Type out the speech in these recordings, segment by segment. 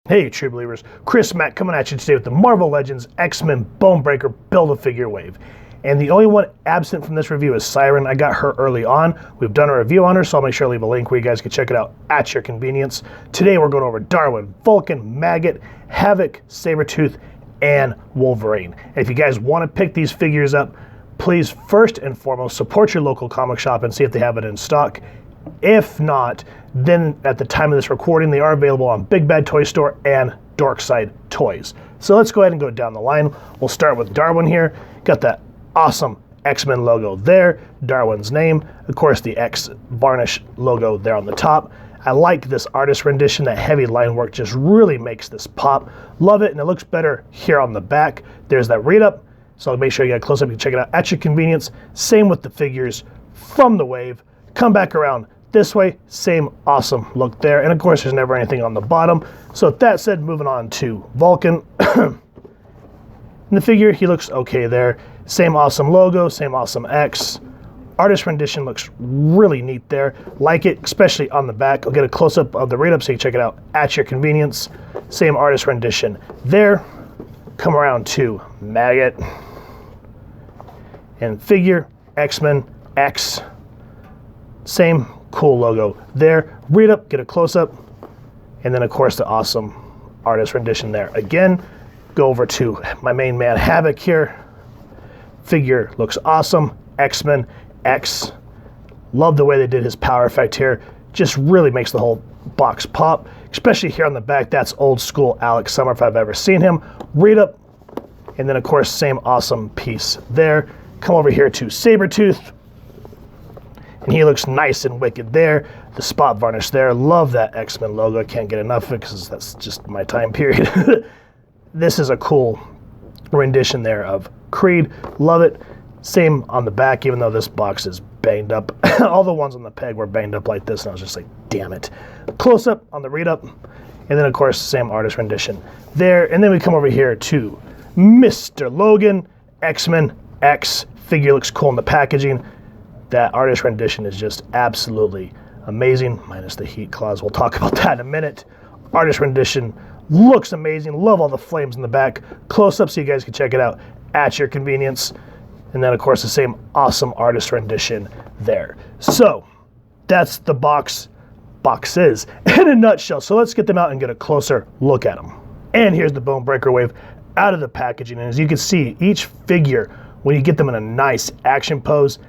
Hey true believers, Chris Mack coming at you today with the Marvel Legends X-Men Bonebreaker Build-A-Figure wave. And the only one absent from this review is Siren. I got her early on. We've done a review on her, so I'll make sure to leave a link where you guys can check it out at your convenience. Today we're going over Darwin, Vulcan, Maggot, Havok, Sabretooth, and Wolverine. And if you guys want to pick these figures up, please first and foremost support your local comic shop and see if they have it in stock. If not, then at the time of this recording, they are available on Big Bad Toy Store and Dorkside Toys. So let's go ahead and go down the line. We'll start with Darwin here. Got that awesome X-Men logo there, Darwin's name, of course the X varnish logo there on the top. I like this artist rendition. That heavy line work just really makes this pop. Love it, and it looks better here on the back. There's that read up, so make sure you get a close up. You can check it out at your convenience. Same with the figures from the wave. Come back around this way, same awesome look there. And of course, there's never anything on the bottom. So with that said, moving on to Vulcan. In the figure, he looks okay there. Same awesome logo, same awesome X. Artist rendition looks really neat there. Like it, especially on the back. I'll get a close-up of the read-up so you can check it out at your convenience. Same artist rendition there. Come around to Maggot. And figure, X-Men, X. Same cool logo there. Read up, get a close-up, and then of course the awesome artist rendition there. Again, go over to my main man Havok here. Figure looks awesome. X-Men, X. Love the way they did his power effect here. Just really makes the whole box pop, especially here on the back. That's old school Alex Summer if I've ever seen him. Read up, and then of course same awesome piece there. Come over here to Sabretooth. And he looks nice and wicked there. The spot varnish there. Love that X-Men logo. Can't get enough of it because that's just my time period. This is a cool rendition there of Creed. Love it. Same on the back, even though this box is banged up. All the ones on the peg were banged up like this, and I was just like, damn it. Close up on the read up. And then, of course, same artist rendition there. And then we come over here to Mr. Logan, X-Men X. Figure looks cool in the packaging. That artist rendition is just absolutely amazing, minus the heat claws. We'll talk about that in a minute. Artist rendition looks amazing. Love all the flames in the back. Close up so you guys can check it out at your convenience. And then, of course, the same awesome artist rendition there. So that's the boxes in a nutshell. So let's get them out and get a closer look at them. And here's the Bonebreaker wave out of the packaging. And as you can see, each figure, when you get them in a nice action pose,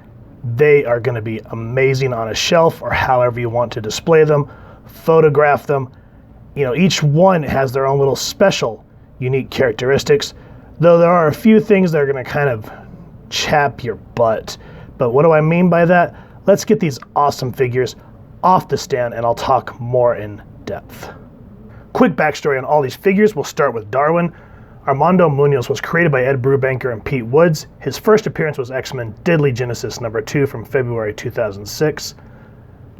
they are going to be amazing on a shelf or however you want to display them, photograph them. You know, each one has their own little special, unique characteristics, though there are a few things that are going to kind of chap your butt. But what do I mean by that? Let's get these awesome figures off the stand and I'll talk more in depth. Quick backstory on all these figures. We'll start with Darwin. Armando Munoz was created by Ed Brubaker and Pete Woods. His first appearance was X-Men Deadly Genesis #2 from February 2006.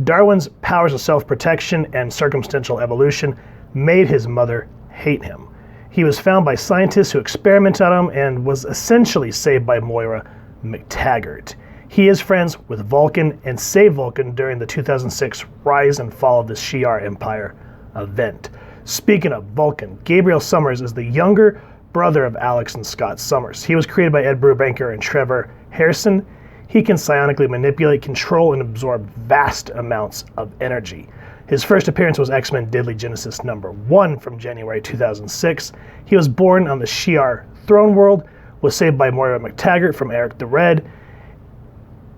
Darwin's powers of self-protection and circumstantial evolution made his mother hate him. He was found by scientists who experimented on him and was essentially saved by Moira McTaggart. He is friends with Vulcan and saved Vulcan during the 2006 Rise and Fall of the Shi'ar Empire event. Speaking of Vulcan, Gabriel Summers is the younger brother of Alex and Scott Summers. He was created by Ed Brubaker and Trevor Harrison. He can psionically manipulate, control, and absorb vast amounts of energy. His first appearance was X-Men Deadly Genesis #1 from January 2006. He was born on the Shi'ar throne world, was saved by Moira McTaggart from Eric the Red.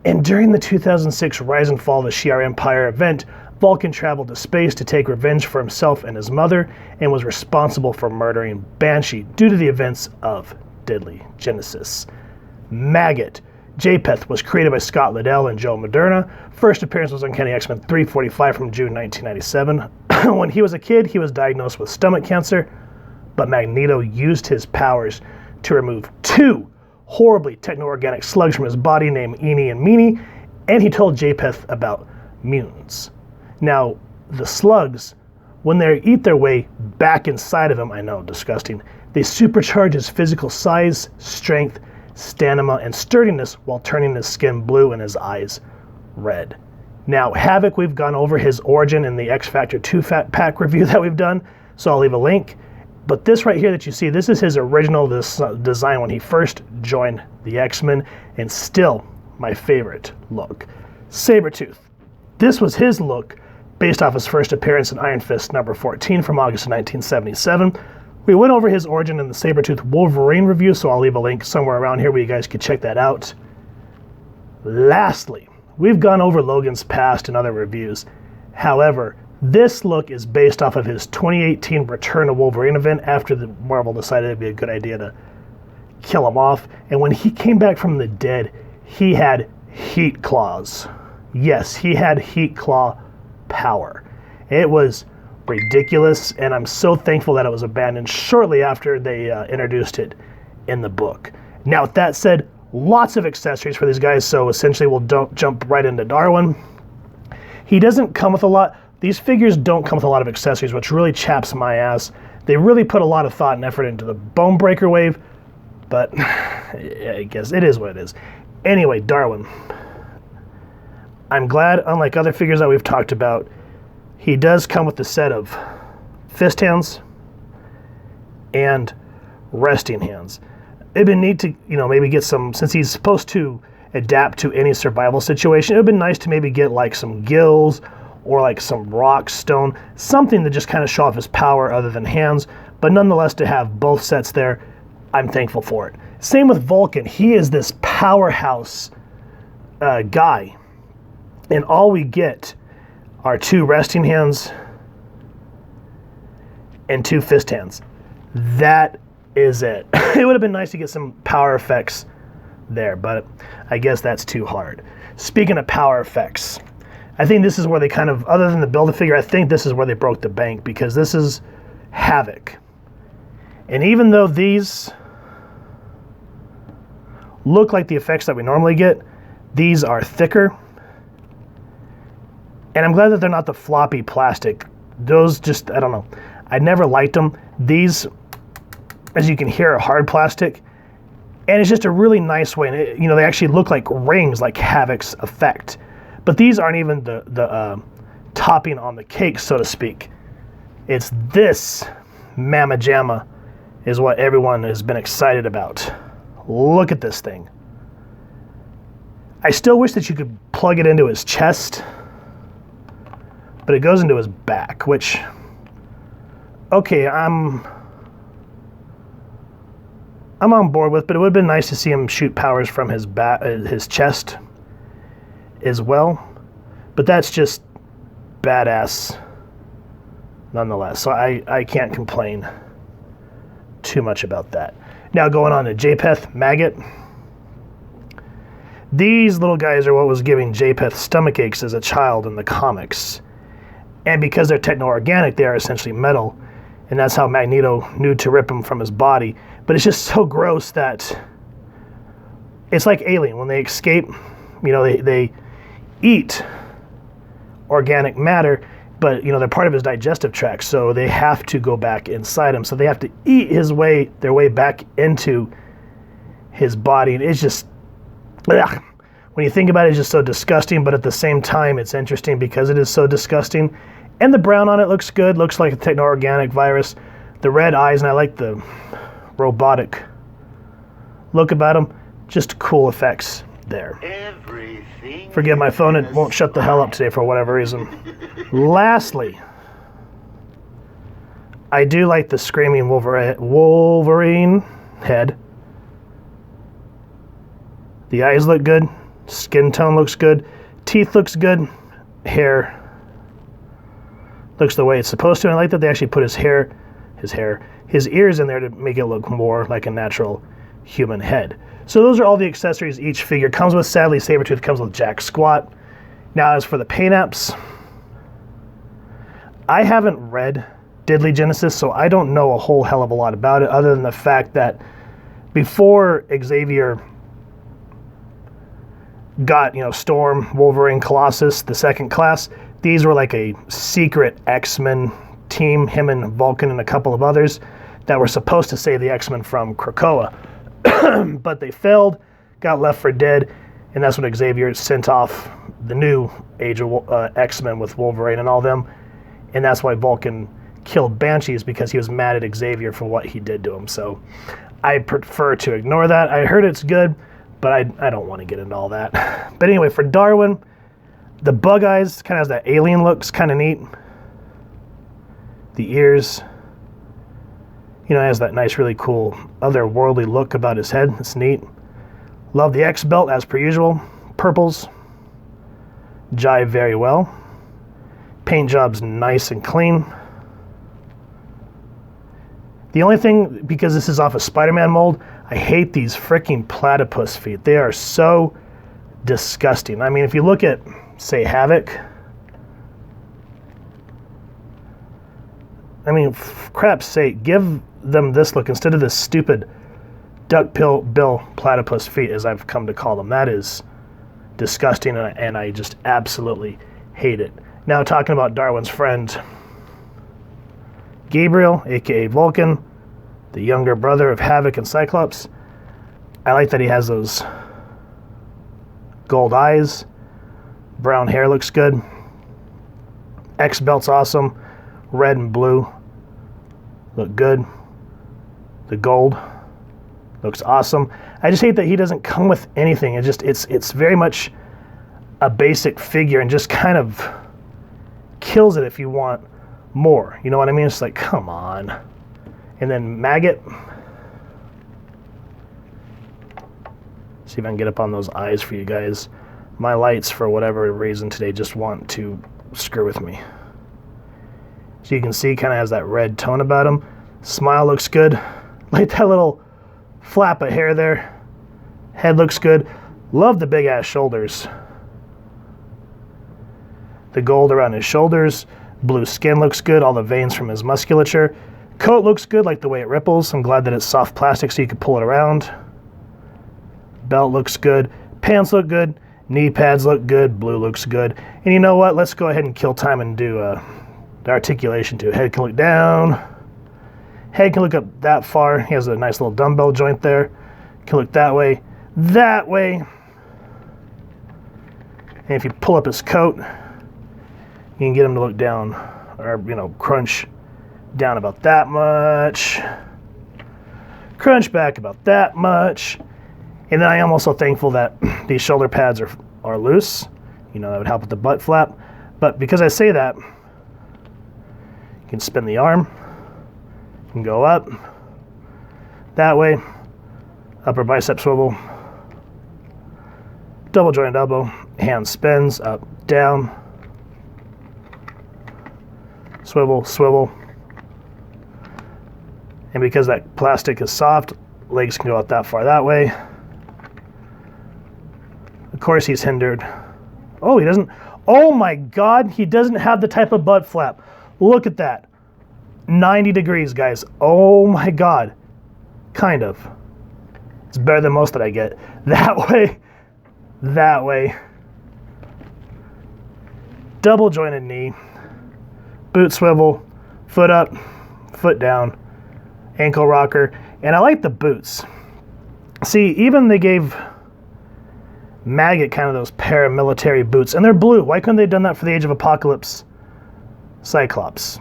And during the 2006 Rise and Fall of the Shi'ar Empire event, Vulcan traveled to space to take revenge for himself and his mother, and was responsible for murdering Banshee due to the events of Deadly Genesis. Maggot. Japheth was created by Scott Lobdell and Joe Moderna. First appearance was on Uncanny X-Men 345 from June 1997. When he was a kid, he was diagnosed with stomach cancer, but Magneto used his powers to remove 2 horribly techno-organic slugs from his body named Eany and Meany, and he told Japheth about mutants. Now, the slugs, when they eat their way back inside of him, I know, disgusting, they supercharge his physical size, strength, stamina, and sturdiness while turning his skin blue and his eyes red. Now, Havok, we've gone over his origin in the X Factor 2 Fat Pack review that we've done. so I'll leave a link. But this right here that you see, this is his original design when he first joined the X-Men, and still my favorite look. Sabretooth. This was his look based off his first appearance in Iron Fist number 14 from August of 1977. We went over his origin in the Sabretooth Wolverine review, so I'll leave a link somewhere around here where you guys can check that out. Lastly, we've gone over Logan's past in other reviews. However, this look is based off of his 2018 Return of Wolverine event after the Marvel decided it'd be a good idea to kill him off. And when he came back from the dead, he had heat claws. Yes, he had heat claw power. It was ridiculous, and I'm so thankful that it was abandoned shortly after they introduced it in the book. Now, with that said, lots of accessories for these guys, so essentially we'll jump right into Darwin. He doesn't come with a lot. These figures don't come with a lot of accessories, which really chaps my ass. They really put a lot of thought and effort into the Bonebreaker wave, but I guess it is what it is. Anyway, Darwin. I'm glad, unlike other figures that we've talked about, he does come with a set of fist hands and resting hands. It'd been neat to, maybe get some, since he's supposed to adapt to any survival situation, it would have been nice to maybe get like some gills or like some rock, stone, something to just kind of show off his power other than hands, but nonetheless to have both sets there, I'm thankful for it. Same with Vulcan. He is this powerhouse guy, and all we get are 2 resting hands and 2 fist hands. That is it. It would have been nice to get some power effects there, but I guess that's too hard. Speaking of power effects, I think this is where they kind of, other than the Build-A-Figure, I think this is where they broke the bank, because this is Havok. And even though these look like the effects that we normally get, these are thicker. And I'm glad that they're not the floppy plastic. Those just, I don't know. I never liked them. These, as you can hear, are hard plastic. And it's just a really nice way. And it, they actually look like rings, like Havok's effect. But these aren't even the topping on the cake, so to speak. It's this Mamma Jamma is what everyone has been excited about. Look at this thing. I still wish that you could plug it into his chest, but it goes into his back, which, okay, I'm on board with, but it would have been nice to see him shoot powers from his chest as well. But that's just badass nonetheless. So I can't complain too much about that. Now going on to Japheth, Maggot. These little guys are what was giving Japheth stomach aches as a child in the comics. And because they're techno-organic, they are essentially metal. And that's how Magneto knew to rip him from his body. But it's just so gross that it's like Alien. When they escape, they eat organic matter, but they're part of his digestive tract, so they have to go back inside him. So they have to eat their way back into his body. And it's just, ugh. When you think about it, it's just so disgusting, but at the same time, it's interesting because it is so disgusting. And the brown on it looks good, looks like a techno-organic virus. The red eyes, and I like the robotic look about them. Just cool effects there. Forgive my phone, it won't shut the hell up today for whatever reason. Lastly, I do like the screaming Wolverine head. The eyes look good. Skin tone looks good. Teeth looks good. Hair looks the way it's supposed to. And I like that they actually put his ears in there to make it look more like a natural human head. So those are all the accessories each figure comes with. Sadly, Sabretooth comes with jack squat. Now, as for the paint apps, I haven't read Deadly Genesis, so I don't know a whole hell of a lot about it, other than the fact that before Xavier got, Storm, Wolverine, Colossus, the second class, these were like a secret X-Men team, him and Vulcan and a couple of others, that were supposed to save the X-Men from Krakoa. But they failed, got left for dead, and that's when Xavier sent off the new Age of X-Men with Wolverine and all them, and that's why Vulcan killed Banshees because he was mad at Xavier for what he did to him. So I prefer to ignore that. I heard it's good, but I don't want to get into all that. But anyway, for Darwin, the bug eyes kind of has that alien looks, kind of neat. The ears, you know, has that nice, really cool, otherworldly look about his head. It's neat. Love the X belt as per usual. Purples jive very well. Paint job's nice and clean. The only thing, because this is off a Spider-Man mold, I hate these freaking platypus feet. They are so disgusting. I mean, if you look at, say, Havok, I mean, for crap's sake, give them this look instead of this stupid duck-bill platypus feet, as I've come to call them. That is disgusting, and I just absolutely hate it. Now, talking about Darwin's friend, Gabriel, aka Vulcan, the younger brother of Havok and Cyclops. I like that he has those gold eyes. Brown hair looks good. X belt's awesome. Red and blue look good. The gold looks awesome. I just hate that he doesn't come with anything. It's very much a basic figure and just kind of kills it if you want more. You know what I mean? It's like, come on. And then Maggot. See if I can get up on those eyes for you guys. My lights, for whatever reason today, just want to screw with me. So you can see, kind of has that red tone about him. Smile looks good. Like that little flap of hair there. Head looks good. Love the big ass shoulders. The gold around his shoulders. Blue skin looks good. All the veins from his musculature. Coat looks good, like the way it ripples. I'm glad that it's soft plastic so you can pull it around. Belt looks good. Pants look good. Knee pads look good. Blue looks good. And you know what? Let's go ahead and kill time and do the articulation too. Head can look down. Head can look up that far. He has a nice little dumbbell joint there. Can look that way. That way. And if you pull up his coat, you can get him to look down, or, you know, crunch down about that much. Crunch back about that much. And then I am also thankful that these shoulder pads are loose. You know, that would help with the butt flap. But because I say that, you can spin the arm. You can go up. That way. Upper bicep swivel. Double jointed elbow. Hand spins up, down. Swivel, swivel. And because that plastic is soft, legs can go out that far that way. Of course, he's hindered. Oh, he doesn't. Oh my God, he doesn't have the type of butt flap. Look at that. 90 degrees, guys. Oh my God. Kind of. It's better than most that I get. That way. That way. Double jointed knee. Boot swivel. Foot up. Foot down. Ankle rocker. And I like the boots. See, even they gave Maggott kind of those paramilitary boots. And they're blue. Why couldn't they have done that for the Age of Apocalypse Cyclops?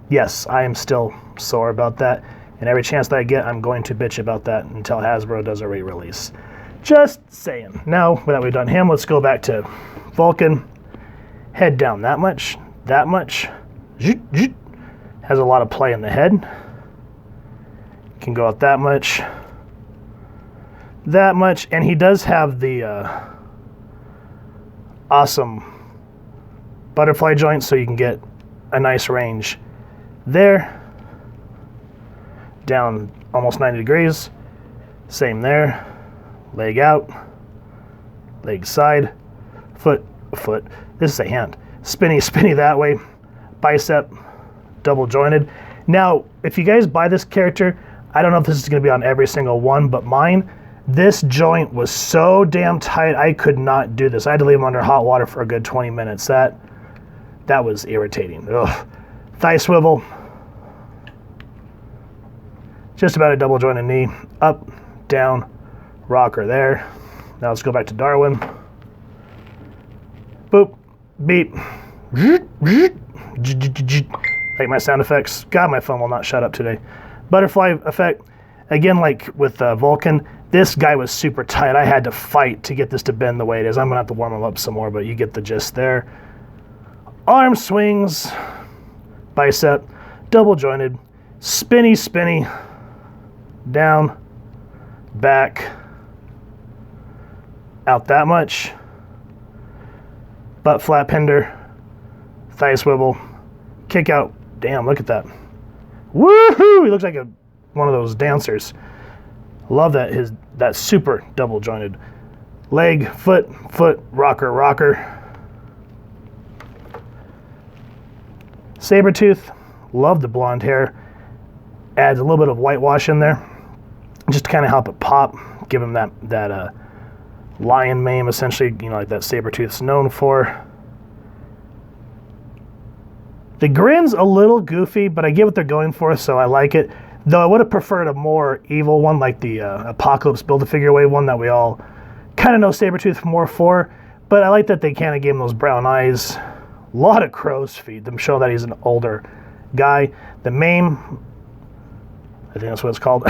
Yes, I am still sore about that. And every chance that I get, I'm going to bitch about that until Hasbro does a re-release. Just saying. Now that we've done him, let's go back to Vulcan. Head down that much. That much. Has a lot of play in the head. Can go out that much. That much. And he does have the awesome butterfly joint, so you can get a nice range there. Down almost 90 degrees. Same there. Leg out. Leg side. Foot. Foot. This is a hand. Spinny, spinny that way. Bicep. Double jointed. Now, if you guys buy this character, I don't know if this is going to be on every single one, but mine, this joint was so damn tight, I could not do this. I had to leave him under hot water for a good 20 minutes. That was irritating. Ugh. Thigh swivel. Just about a double jointed knee. Up, down, rocker there. Now let's go back to Darwin. Boop, beep. Like my sound effects. God, my phone will not shut up today. Butterfly effect. Again, like with Vulcan, this guy was super tight. I had to fight to get this to bend the way it is. I'm going to have to warm him up some more, but you get the gist there. Arm swings. Bicep. Double jointed. Spinny, spinny. Down. Back. Out that much. Butt flap hinder. Thigh swivel. Kick out. Damn, look at that. Woohoo! He looks like one of those dancers. Love that, that super double jointed. Leg, foot, rocker, rocker. Sabretooth. Love the blonde hair. Adds a little bit of whitewash in there. Just to kind of help it pop. Give him that lion mane, essentially, you know, like that Sabretooth's known for. The grin's a little goofy, but I get what they're going for, so I like it. Though I would have preferred a more evil one, like the Apocalypse Build-A-Figure Wave one that we all kind of know Sabretooth more for. But I like that they kind of gave him those brown eyes. A lot of crow's feet, them showing that he's an older guy. The mane, I think that's what it's called,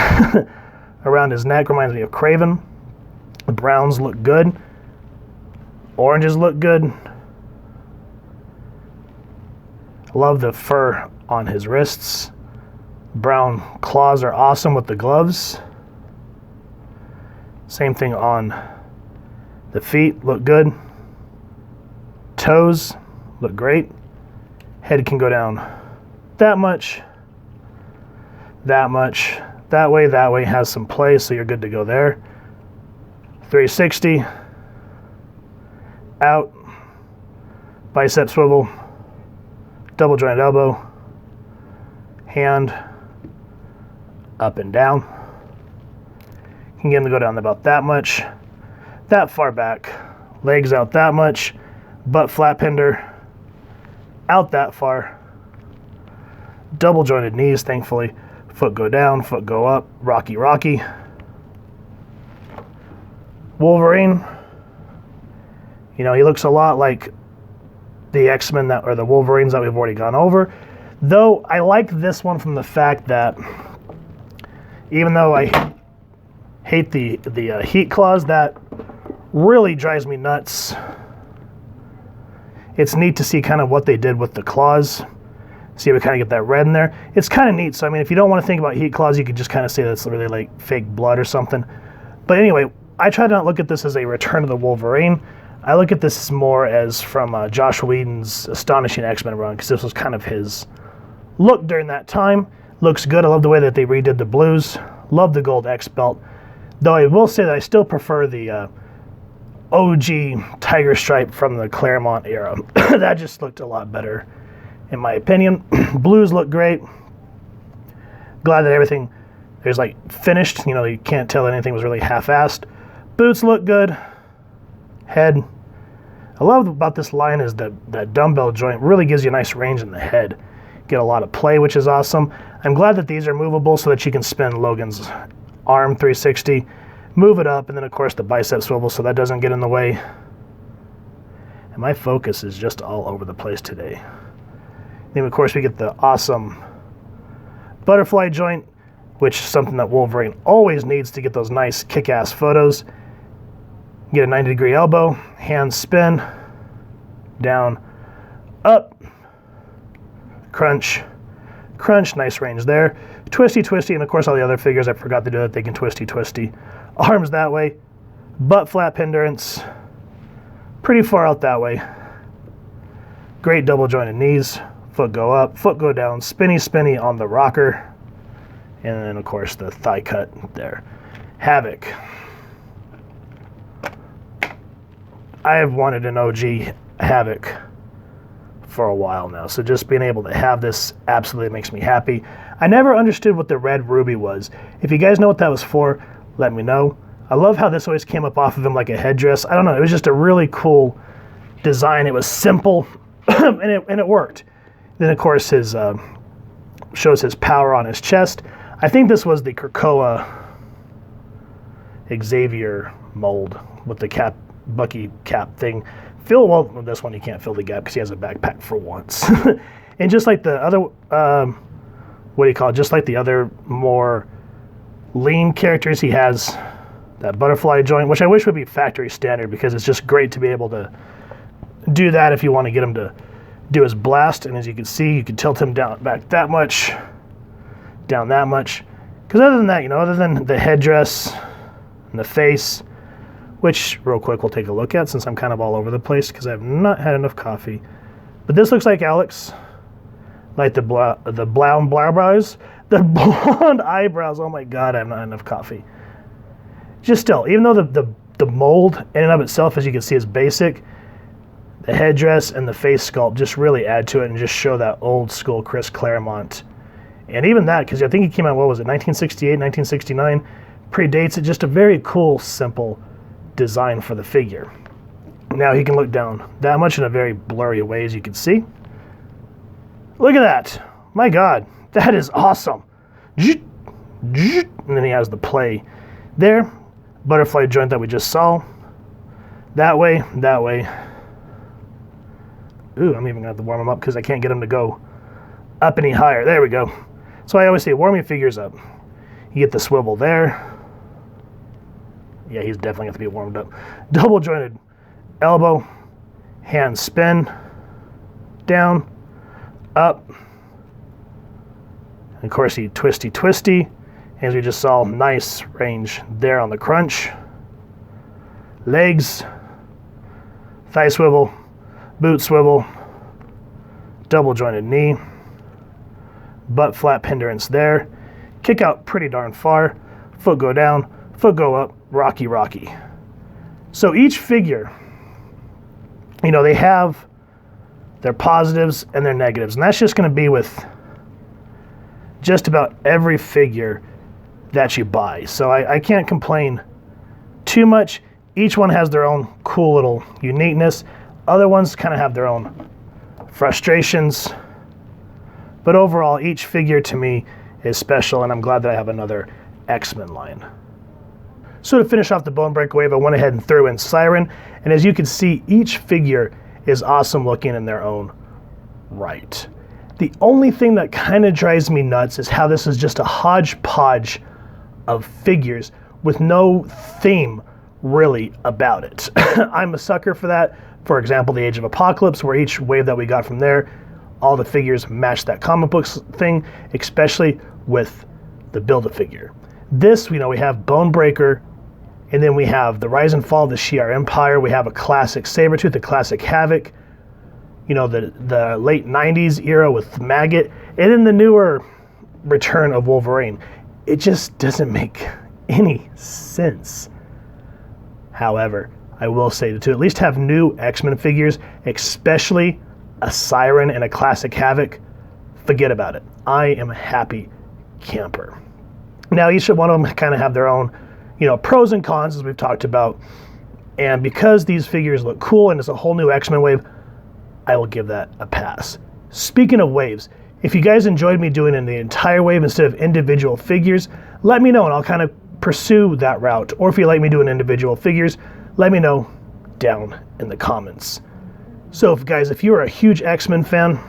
around his neck reminds me of Craven. The browns look good. Oranges look good. Love the fur on his wrists. Brown claws are awesome with the gloves. Same thing on the feet, look good. Toes look great. Head can go down that much. That much. That way has some play, so you're good to go there. 360. Out. Bicep swivel. Double jointed elbow, hand, up and down. You can get him to go down about that much, that far back, legs out that much, butt flap hinder, out that far, double jointed knees, thankfully, foot go down, foot go up, rocky, rocky. Wolverine, you know, he looks a lot like the X-Men or the Wolverines that we've already gone over. Though I like this one from the fact that even though I hate the heat claws, that really drives me nuts. It's neat to see kind of what they did with the claws. See if we kind of get that red in there. It's kind of neat. So I mean, if you don't want to think about heat claws, you could just kind of say that's really like fake blood or something. But anyway, I try to not look at this as a Return of the Wolverine. I look at this more as from Josh Whedon's Astonishing X-Men run, because this was kind of his look during that time. Looks good. I love the way that they redid the blues. Love the gold X belt. Though I will say that I still prefer the OG tiger stripe from the Claremont era. That just looked a lot better, in my opinion. Blues look great. Glad that everything there's like finished. You know, you can't tell that anything was really half-assed. Boots look good. Head. I love about this line is that dumbbell joint really gives you a nice range in the head. Get a lot of play, which is awesome. I'm glad that these are movable so that you can spin Logan's arm 360, move it up, and then of course the bicep swivel so that doesn't get in the way. And my focus is just all over the place today. Then of course we get the awesome butterfly joint, which is something that Wolverine always needs to get those nice kick-ass photos. Get a 90-degree elbow, hand spin, down, up, crunch, crunch, nice range there. Twisty, twisty, and of course all the other figures, I forgot to do that, they can twisty, twisty. Arms that way, butt flap hindrance, pretty far out that way. Great double jointed knees, foot go up, foot go down, spinny, spinny on the rocker, and then of course the thigh cut there. Havok. I have wanted an OG Havok for a while now, so just being able to have this absolutely makes me happy. I never understood what the red ruby was. If you guys know what that was for, let me know. I love how this always came up off of him like a headdress. I don't know, it was just a really cool design. It was simple, and it worked. Then of course his shows his power on his chest. I think this was the Krakoa Xavier mold with the cap, Bucky cap thing. Well, this one you can't fill the gap because he has a backpack for once. And just like the other, what do you call it? Just like the other more lean characters, he has that butterfly joint, which I wish would be factory standard because it's just great to be able to do that if you want to get him to do his blast. And as you can see, you can tilt him down back that much, down that much. Because other than that, you know, other than the headdress and the face, which real quick we'll take a look at since I'm kind of all over the place because I have not had enough coffee. But this looks like Alex, like the blonde brows, the blonde eyebrows. Oh my God, I have not enough coffee. Just still, even though the mold in and of itself, as you can see, is basic, the headdress and the face sculpt just really add to it and just show that old school Chris Claremont. And even that, because I think he came out, what was it, 1968, 1969, predates it. Just a very cool, simple design for the figure. Now he can look down that much in a very blurry way, as you can see. Look at that. My God, that is awesome. And then he has the play there. Butterfly joint that we just saw. That way, that way. Ooh, I'm even gonna have to warm him up because I can't get him to go up any higher. There we go. So I always say, warm your figures up. You get the swivel there. Yeah, he's definitely going to be warmed up. Double jointed elbow, hand spin, down, up. And of course, he twisty. As we just saw, nice range there on the crunch. Legs, thigh swivel, boot swivel, double jointed knee, butt flap hindrance there. Kick out pretty darn far. Foot go down, foot go up, rocky. So each figure, you know, they have their positives and their negatives. And that's just going to be with just about every figure that you buy. So I can't complain too much. Each one has their own cool little uniqueness. Other ones kind of have their own frustrations. But overall, each figure to me is special, and I'm glad that I have another X-Men line. So to finish off the Bonebreaker wave, I went ahead and threw in Siren. And as you can see, each figure is awesome looking in their own right. The only thing that kind of drives me nuts is how this is just a hodgepodge of figures with no theme really about it. I'm a sucker for that. For example, the Age of Apocalypse, where each wave that we got from there, all the figures match that comic books thing, especially with the Build-A-Figure. This, you know, we have Bonebreaker, and then we have the Rise and Fall of the Shi'ar Empire. We have a classic Sabretooth, a classic Havok, you know, the late 90s era with Maggot, and then the newer Return of Wolverine. It just doesn't make any sense. However, I will say to at least have new X-Men figures, especially a Siren and a classic Havok, forget about it. I am a happy camper. Now, each one of them kind of have their own, you know, pros and cons, as we've talked about. And because these figures look cool and it's a whole new X-Men wave, I will give that a pass. Speaking of waves, if you guys enjoyed me doing in the entire wave instead of individual figures, let me know and I'll kind of pursue that route. Or if you like me doing individual figures, let me know down in the comments. So guys, if you're a huge X-Men fan,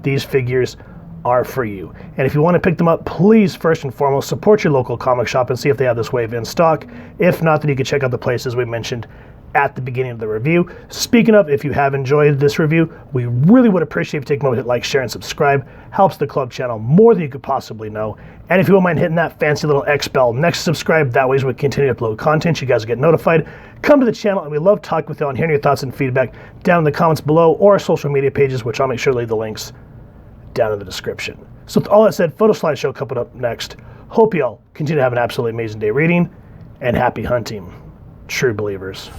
these figures are for you. And if you want to pick them up, please first and foremost support your local comic shop and see if they have this wave in stock. If not, then you can check out the places we mentioned at the beginning of the review. Speaking of, if you have enjoyed this review, we really would appreciate if you take a moment to hit like, share, and subscribe. Helps the club channel more than you could possibly know. And if you won't mind hitting that fancy little X bell next to subscribe, that way as we continue to upload content, you guys will get notified. Come to the channel, and we love talking with you and hearing your thoughts and feedback down in the comments below or our social media pages, which I'll make sure to leave the links down in the description. So with all that said, photo slideshow coming up next. Hope you all continue to have an absolutely amazing day reading, and happy hunting, true believers.